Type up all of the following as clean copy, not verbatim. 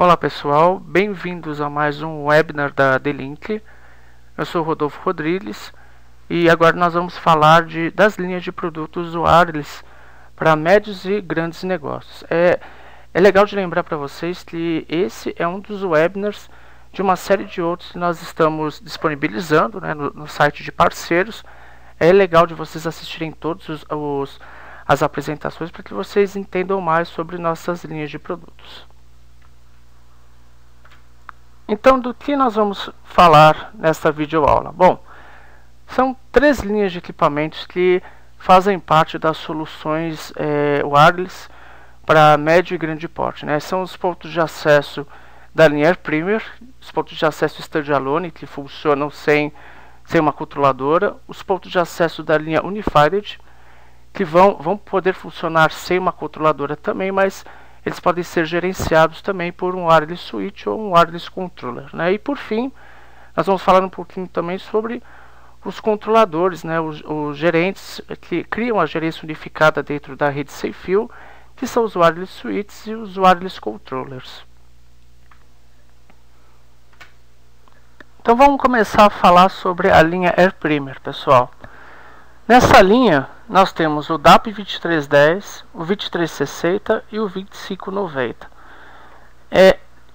Olá pessoal, bem-vindos a mais um webinar da D-Link. Eu sou Rodolfo Rodrigues e agora nós vamos falar das linhas de produtos wireless para médios e grandes negócios. É legal de lembrar para vocês que esse é um dos webinars de uma série de outros que nós estamos disponibilizando, né, no site de parceiros. É legal de vocês assistirem todos as apresentações para que vocês entendam mais sobre nossas linhas de produtos. Então, do que nós vamos falar nesta videoaula? Bom, são três linhas de equipamentos que fazem parte das soluções wireless para médio e grande porte, né? São os pontos de acesso da linha AirPremier, os pontos de acesso standalone que funcionam sem uma controladora, os pontos de acesso da linha Unified que vão poder funcionar sem uma controladora também, mas eles podem ser gerenciados também por um wireless switch ou um wireless controller, né? E por fim, nós vamos falar um pouquinho também sobre os controladores, né? Os gerentes que criam a gerência unificada dentro da rede sem fio, que são os wireless switches e os wireless controllers. Então vamos começar a falar sobre a linha AirPremier, pessoal. Nessa linha, nós temos o DAP2310, o 2360 e o 2590.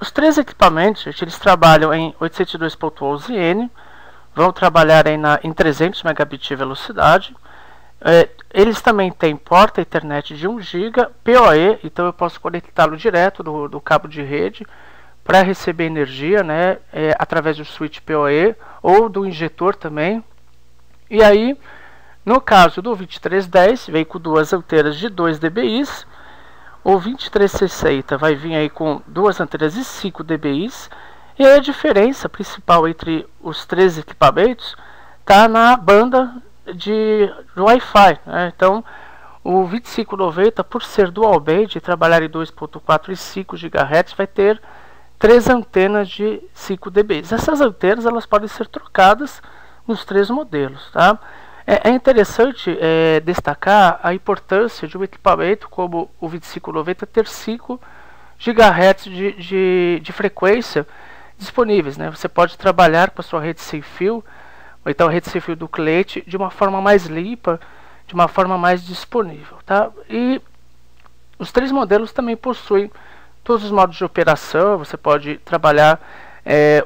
Os três equipamentos, eles trabalham em 802.11n, vão trabalhar em 300 megabits de velocidade. Eles também têm porta Ethernet de 1 GB, PoE, então eu posso conectá-lo direto do cabo de rede para receber energia, né, através do switch PoE ou do injetor também. E aí, no caso do 2310, veio com duas antenas de 2 dBi. O 2360 vai vir aí com duas antenas de 5 dBi. E a diferença principal entre os três equipamentos está na banda de Wi-Fi, né? Então, o 2590, por ser dual band e trabalhar em 2.4 e 5 GHz, vai ter três antenas de 5 dBi. Essas antenas elas podem ser trocadas nos três modelos, tá? É interessante destacar a importância de um equipamento como o 2590 ter 5 GHz de frequência disponíveis, né? Você pode trabalhar com a sua rede sem fio, ou então a rede sem fio do cliente, de uma forma mais limpa, de uma forma mais disponível, tá? E os três modelos também possuem todos os modos de operação. Você pode trabalhar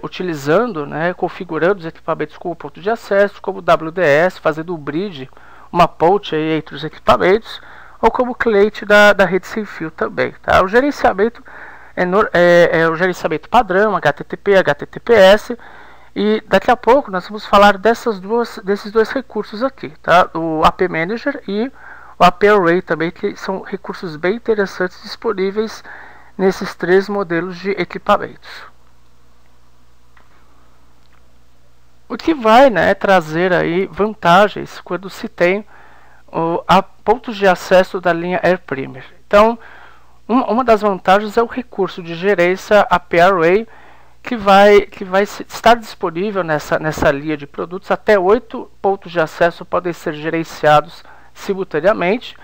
utilizando, né, configurando os equipamentos como ponto de acesso, como WDS, fazendo um bridge, uma ponte aí entre os equipamentos, ou como cliente da rede sem fio também, tá? O gerenciamento é o gerenciamento padrão, HTTP, HTTPS, e daqui a pouco nós vamos falar desses dois recursos aqui, tá? O AP Manager e o AP Array também, que são recursos bem interessantes disponíveis nesses três modelos de equipamentos. O que vai, né, trazer aí vantagens quando se tem pontos de acesso da linha AirPremier. Então, uma das vantagens é o recurso de gerência AP Array, que vai estar disponível nessa linha de produtos. Até 8 pontos de acesso podem ser gerenciados simultaneamente,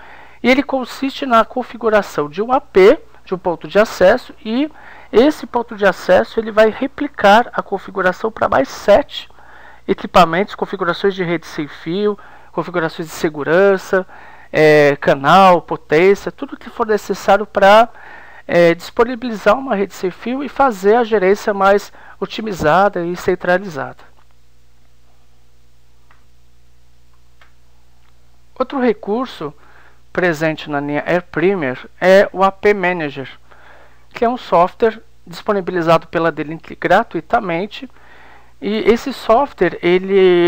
e ele consiste na configuração de um AP, de um ponto de acesso, e esse ponto de acesso ele vai replicar a configuração para mais 7 equipamentos, configurações de rede sem fio, configurações de segurança, canal, potência, tudo que for necessário para disponibilizar uma rede sem fio e fazer a gerência mais otimizada e centralizada. Outro recurso presente na linha AirPremier é o AP Manager, que é um software disponibilizado pela D-Link gratuitamente. E esse software,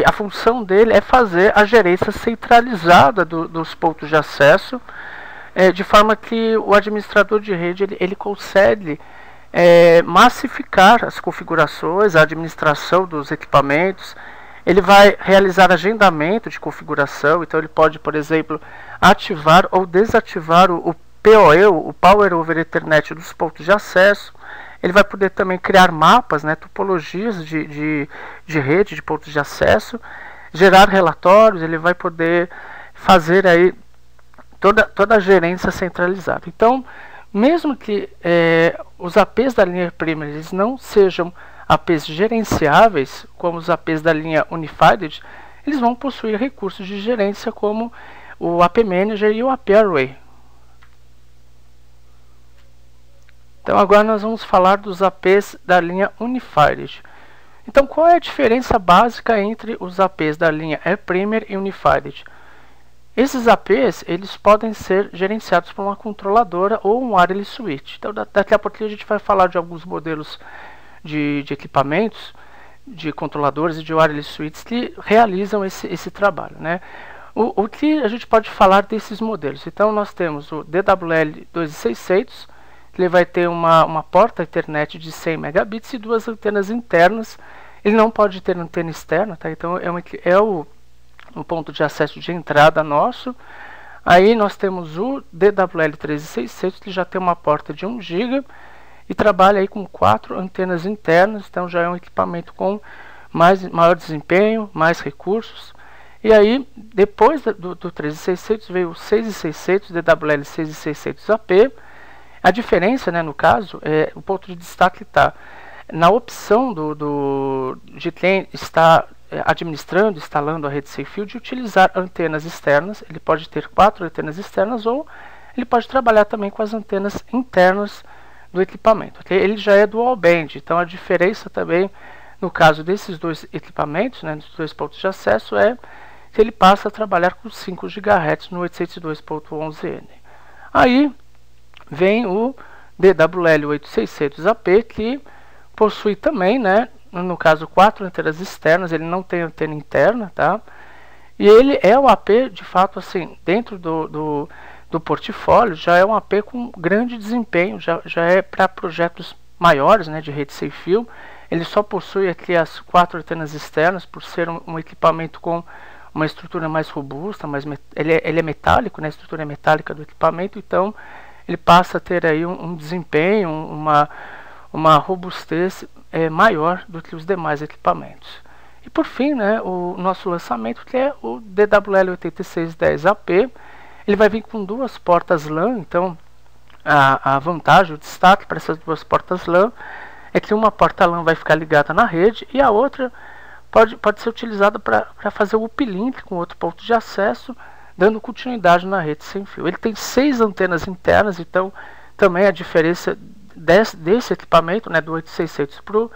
a função dele é fazer a gerência centralizada dos pontos de acesso, de forma que o administrador de rede ele consegue massificar as configurações, a administração dos equipamentos. Ele vai realizar agendamento de configuração, então ele pode, por exemplo, ativar ou desativar o PoE, o Power over Ethernet dos pontos de acesso. Ele vai poder também criar mapas, né, topologias de rede, de pontos de acesso, gerar relatórios. Ele vai poder fazer aí toda a gerência centralizada. Então, mesmo que os APs da linha Airprimer eles não sejam APs gerenciáveis, como os APs da linha Unified, eles vão possuir recursos de gerência como o AP Manager e o AP Array. Então agora nós vamos falar dos APs da linha Unified. Então qual é a diferença básica entre os APs da linha Airprimer e Unified? Esses APs eles podem ser gerenciados por uma controladora ou um wireless switch. Então daqui a pouquinho a gente vai falar de alguns modelos de equipamentos, de controladores e de wireless switches que realizam esse trabalho, né? O que a gente pode falar desses modelos? Então nós temos o DWL2600, ele vai ter uma porta Ethernet de 100 megabits e duas antenas internas. Ele não pode ter antena externa, tá? Então é o ponto de acesso de entrada nosso. Aí nós temos o DWL13600, que já tem uma porta de 1 GB e trabalha aí com 4 antenas internas. Então já é um equipamento com maior desempenho, mais recursos. E aí, depois do 13600 veio o 6600, DWL6600 AP. A diferença, né, no caso, o ponto de destaque está na opção de quem está administrando, instalando a rede sem fio, de utilizar antenas externas. Ele pode ter 4 antenas externas ou ele pode trabalhar também com as antenas internas do equipamento. Okay? Ele já é dual band, então a diferença também no caso desses dois equipamentos, né, dos dois pontos de acesso, é que ele passa a trabalhar com 5 GHz no 802.11n. Aí vem o DWL8600AP, que possui também, né, no caso, 4 antenas externas. Ele não tem antena interna, tá? E ele é o AP, de fato, assim, dentro do portfólio, já é um AP com grande desempenho, já é para projetos maiores, né, de rede sem fio. Ele só possui aqui as 4 antenas externas, por ser um equipamento com uma estrutura mais robusta, ele é metálico, né, a estrutura é metálica do equipamento, então ele passa a ter aí um desempenho, uma robustez maior do que os demais equipamentos. E por fim, né, o nosso lançamento, que é o DWL8610AP. Ele vai vir com 2 portas LAN. Então a vantagem, o destaque para essas 2 portas LAN é que uma porta LAN vai ficar ligada na rede e a outra pode ser utilizada para fazer o uplink com outro ponto de acesso, dando continuidade na rede sem fio. Ele tem 6 antenas internas, então também a diferença desse equipamento, né, do 8600 para o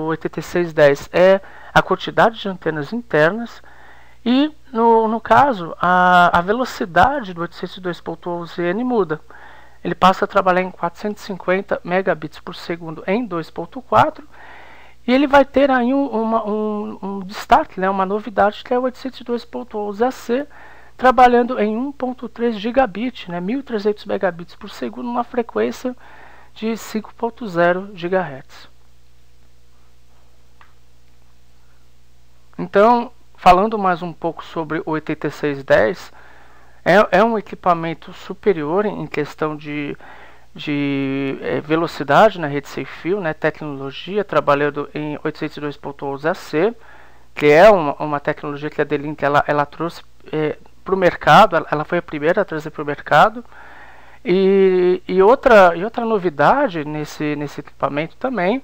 8610 é a quantidade de antenas internas. E no caso, a velocidade do 802.11n muda. Ele passa a trabalhar em 450 megabits por segundo em 2.4. E ele vai ter aí um destaque, né, uma novidade, que é o 802.11ac, trabalhando em 1.3 gigabit, né, 1300 megabits por segundo, numa frequência de 5.0 GHz. Então, falando mais um pouco sobre o 8610, é um equipamento superior em questão de velocidade na rede sem fio, né, tecnologia, trabalhando em 802.11ac, que é uma tecnologia que a D-Link ela trouxe para o mercado. Ela foi a primeira a trazer para o mercado. E outra novidade nesse equipamento também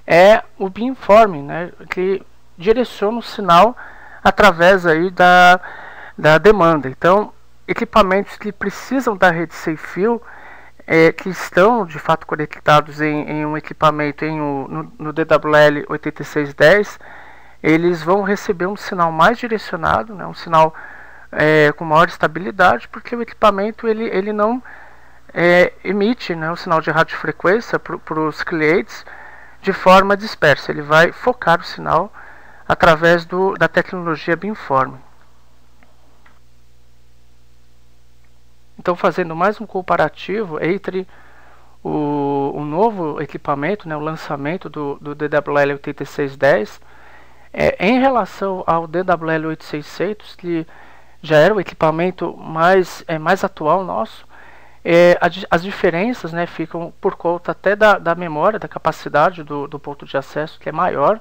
é o beamforming, né, que direciona o sinal através aí da demanda. Então, equipamentos que precisam da rede sem fio, que estão de fato conectados em um equipamento no DWL8610, eles vão receber um sinal mais direcionado, né, um sinal com maior estabilidade, porque o equipamento ele não emite, né, o sinal de radiofrequência para os clientes de forma dispersa. Ele vai focar o sinal através da tecnologia beamforming. Então, fazendo mais um comparativo entre o novo equipamento, né, o lançamento do DWL8610, em relação ao DWL8600, que já era o equipamento mais atual nosso, as diferenças, né, ficam por conta até da memória, da capacidade do ponto de acesso, que é maior,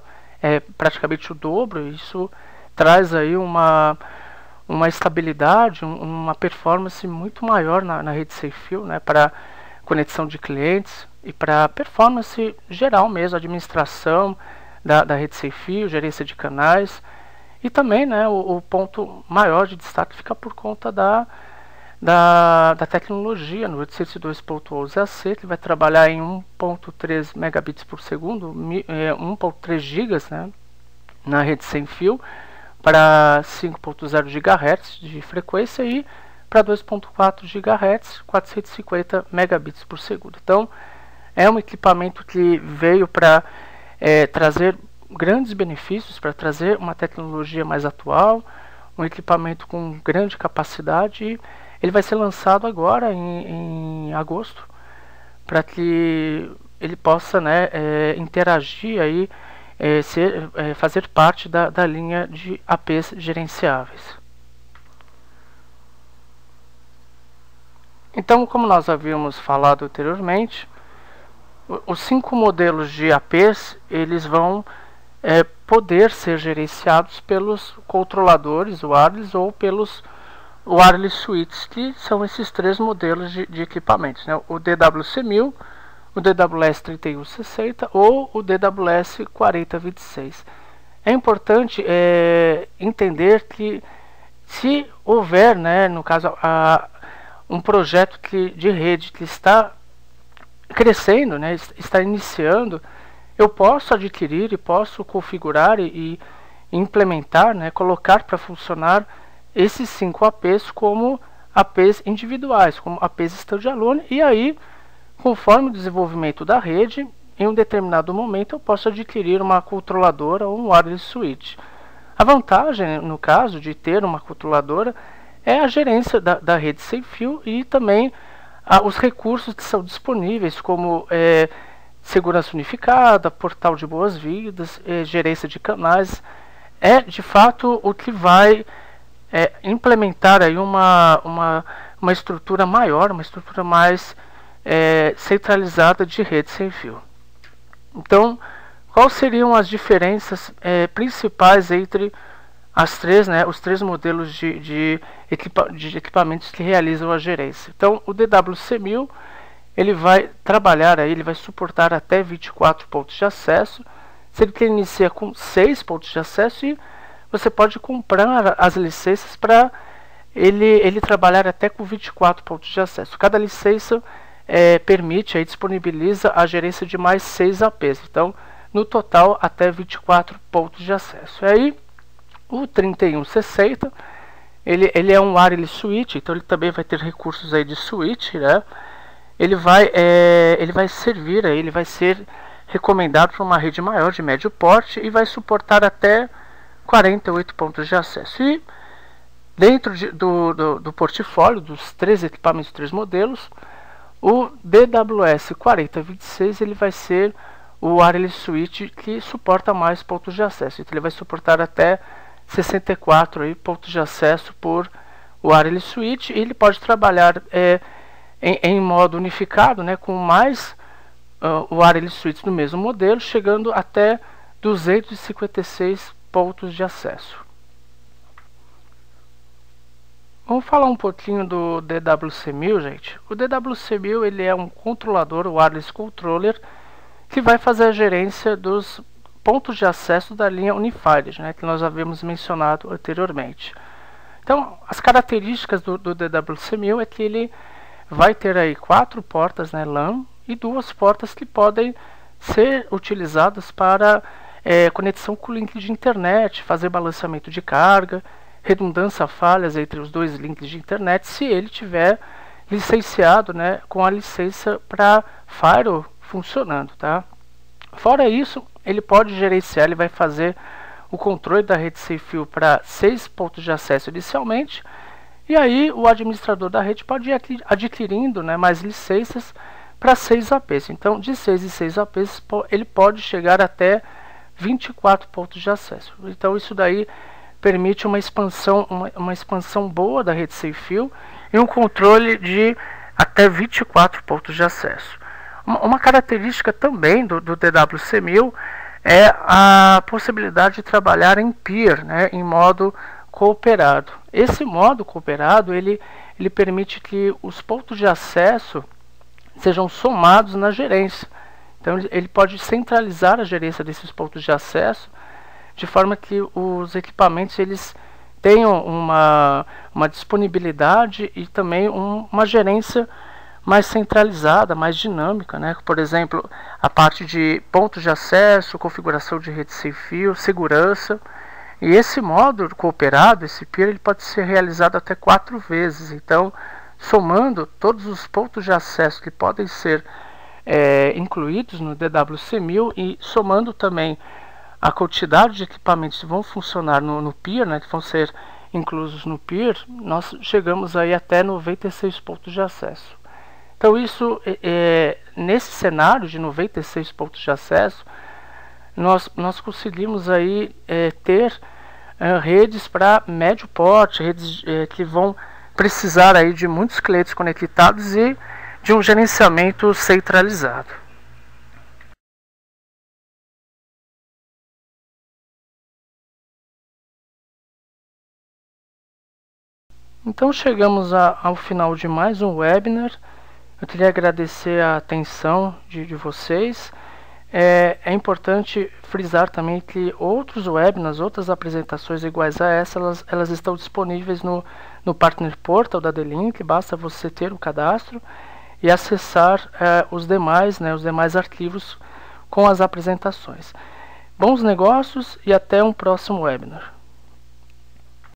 praticamente o dobro. Isso traz aí uma estabilidade, uma performance muito maior na rede sem fio, né, para conexão de clientes e para performance geral mesmo, administração da rede sem fio, gerência de canais. E também, né, o ponto maior de destaque fica por conta da tecnologia no 802.11ac, que vai trabalhar em 1.3 megabits por segundo, 1.3 gigas, né, na rede sem fio, para 5.0 GHz de frequência e para 2.4 GHz, 450 megabits por segundo. Então, é um equipamento que veio para trazer grandes benefícios, para trazer uma tecnologia mais atual, um equipamento com grande capacidade. E ele vai ser lançado agora em agosto, para que ele possa, né, interagir aí, fazer parte da linha de APs gerenciáveis. Então, como nós havíamos falado anteriormente, os 5 modelos de APs, eles vão poder ser gerenciados pelos controladores wireless ou pelos wireless switches, que são esses 3 modelos de equipamentos, né? O DWC1000, o DWS3160 ou o DWS4026. É importante entender que, se houver, né, no caso, um projeto de rede que está crescendo, né, está iniciando, eu posso adquirir e posso configurar e implementar, né, colocar para funcionar esses 5 APs como APs individuais, como APs standalone, e aí, conforme o desenvolvimento da rede, em um determinado momento eu posso adquirir uma controladora ou um wireless switch. A vantagem, no caso de ter uma controladora, é a gerência da rede sem fio e também os recursos que são disponíveis, como segurança unificada, portal de boas-vindas, gerência de canais. É de fato o que vai implementar aí uma estrutura maior, uma estrutura mais centralizada de rede sem fio. Então, quais seriam as diferenças principais entre os 3 modelos de equipamentos que realizam a gerência? Então, o DWC1000, ele vai trabalhar aí, ele vai suportar até 24 pontos de acesso. Se ele inicia com 6 pontos de acesso, e você pode comprar as licenças para ele trabalhar até com 24 pontos de acesso. Cada licença permite, aí, disponibiliza a gerência de mais 6 APs. Então, no total, até 24 pontos de acesso. E aí, o 3160, ele é um wireless switch, então ele também vai ter recursos aí de switch, né? Ele vai servir, ele vai ser recomendado para uma rede maior de médio porte e vai suportar até 48 pontos de acesso. E dentro do portfólio dos 3 equipamentos, 3 modelos, o DWS4026, ele vai ser o wireless switch que suporta mais pontos de acesso. Então ele vai suportar até 64 aí, pontos de acesso por wireless switch, e ele pode trabalhar em modo unificado, né, com mais wireless switch do mesmo modelo, chegando até 256 pontos de acesso. Vamos falar um pouquinho do DWC1000, gente. O DWC1000, ele é um controlador, wireless controller, que vai fazer a gerência dos pontos de acesso da linha Unified, né, que nós havíamos mencionado anteriormente. Então, as características do DWC1000 é que ele vai ter aí 4 portas, né, LAN, e 2 portas que podem ser utilizadas para conexão com link de internet, fazer balanceamento de carga, redundância, falhas entre os 2 links de internet, se ele tiver licenciado, né, com a licença para Firewall funcionando, tá? Fora isso, ele pode gerenciar, ele vai fazer o controle da rede sem fio para 6 pontos de acesso inicialmente, e aí o administrador da rede pode ir adquirindo, né, mais licenças para 6 APs. Então, de 6 em 6 APs, ele pode chegar até 24 pontos de acesso. Então, isso daí permite uma expansão boa da rede sem fio e um controle de até 24 pontos de acesso. Uma característica também do DWC1000 é a possibilidade de trabalhar em peer, né, em modo cooperado. Esse modo cooperado, ele permite que os pontos de acesso sejam somados na gerência. Então ele pode centralizar a gerência desses pontos de acesso, de forma que os equipamentos eles tenham uma disponibilidade e também uma gerência mais centralizada, mais dinâmica, né? Por exemplo, a parte de pontos de acesso, configuração de rede sem fio, segurança. E esse módulo cooperado, esse peer, ele pode ser realizado até 4 vezes. Então, somando todos os pontos de acesso que podem ser incluídos no DWC1000 e somando também a quantidade de equipamentos que vão funcionar no peer, né, que vão ser inclusos no peer, nós chegamos aí até 96 pontos de acesso. Então isso, nesse cenário de 96 pontos de acesso, nós conseguimos aí ter redes para médio porte, redes que vão precisar aí de muitos clientes conectados e de um gerenciamento centralizado. Então chegamos ao final de mais um webinar. Eu queria agradecer a atenção de vocês. É importante frisar também que outros webinars, outras apresentações iguais a essa, elas estão disponíveis no Partner Portal da D-Link. Basta você ter o cadastro e acessar os demais arquivos com as apresentações. Bons negócios e até um próximo webinar.